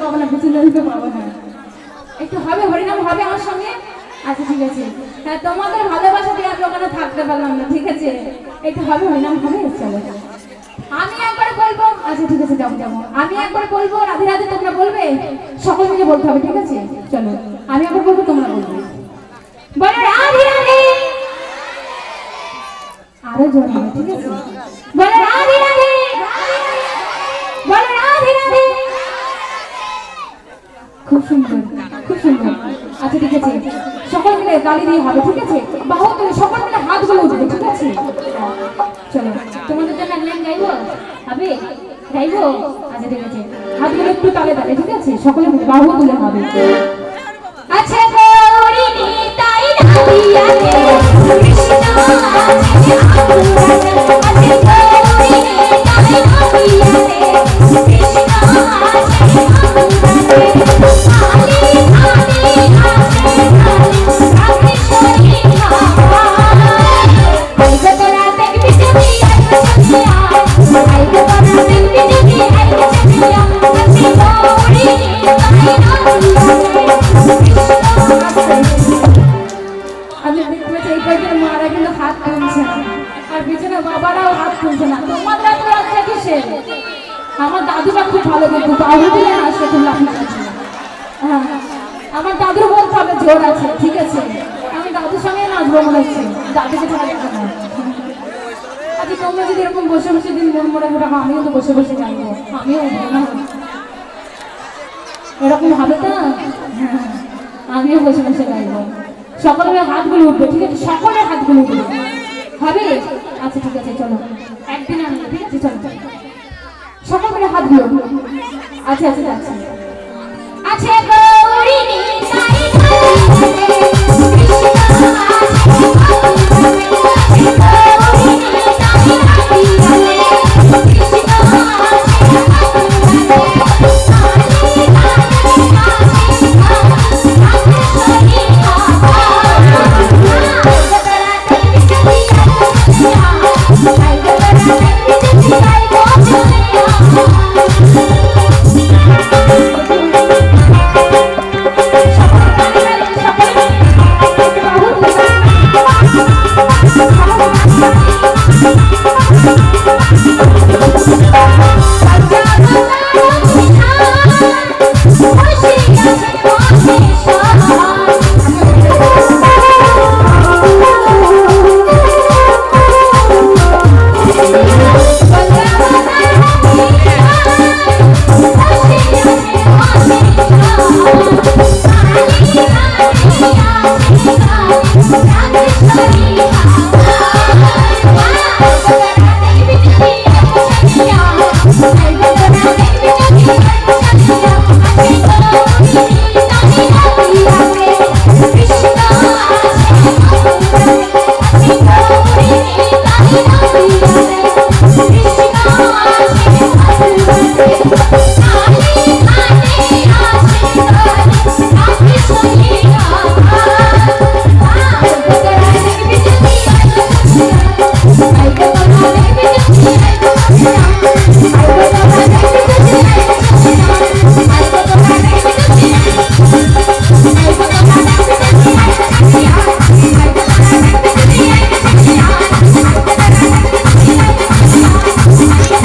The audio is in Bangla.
পাবো না, পিছনে দিতে পাবো না। একটু হবে, হরিনাম হবে আমার সঙ্গে। আচ্ছা ঠিক আছে, হ্যাঁ তোমাদের ভালোবাসা দিয়ে আর ওখানে থাকতে পারলাম না, ঠিক আছে একটু হবে, হরিনাম হবে। চলো আমি একবার বলবো, আচ্ছা ঠিক আছে যাবো যাবো, আমি একবার বলবো রাধে রাধে, তোমরা বলবে, সকল মিলে বলতে হবে, ঠিক আছে? চলো আমি একবার বলবো, তোমরা বলবে, বলো রাধে রাধে। আরো জোর হবে, ঠিক আছে? বলো রাধে রাধে, বলো রাধে রাধে। খুব সুন্দর, খুব সুন্দর। আচ্ছা ঠিক আছে, সকল মিলে গালি দিয়ে হবে, ঠিক আছে? বাহু তুলে সকল মিলে হাতগুলো উঠবে, ঠিক আছে? চলো তোমাদের জন্য এক লাইন গাইবো, হবে? গাইবো? আচ্ছা ঠিক আছে, হাতগুলো একটু তালে তালে, ঠিক আছে? সকলে মিলে বাহু তুলে হবে। আচ্ছা গৌরী তাই নাবিয়াতে কৃষ্ণ আছে আকুরাতে, আচ্ছা গৌরী তাই নাবিয়াতে কৃষ্ণ আছে আকুরাতে, আলি আলি আছে রাধে শরী খাওয়া, আইগো তোরা দেখবি যদি আইগো চলিয়া, আইগো তোরা দেখবি যদি আইগো চলিয়া, আচ্ছা গৌরী তাই নাবিয়াতে আমি দেখতে এই কয়েকজন মারা কিন্তু হাত তুলছে না, আর পিছনে বাবারাও হাত তুলছে না। তোমাদের এত লজ্জা কিসের? আমার দাদুটা খুব ভালো কিন্তু বাবু দিলে আসলে খুব লাভ লাগছে। হ্যাঁ আমার দাদুর বলতে হবে জোর আছে, ঠিক আছে? আমি দাদুর সঙ্গে নাচবো মনে হচ্ছে, দাদুকে ছাড়া যাবে না। আচ্ছা তোমরা যদি এরকম বসে বসে দিন মন মনে করে, আমিও তো বসে বসে যাবো, আমিও এরকম হবে তো, আমিও বসে বসে গাইবো। সকলের হাতগুলো উঠবে, ঠিক আছে? সকলের হাতগুলো উঠবে, হবে? আচ্ছা ঠিক আছে চলো একদিন আমি, ঠিক আছে? চলো সকলের হাতগুলো, আচ্ছা আচ্ছা আচ্ছা আচ্ছা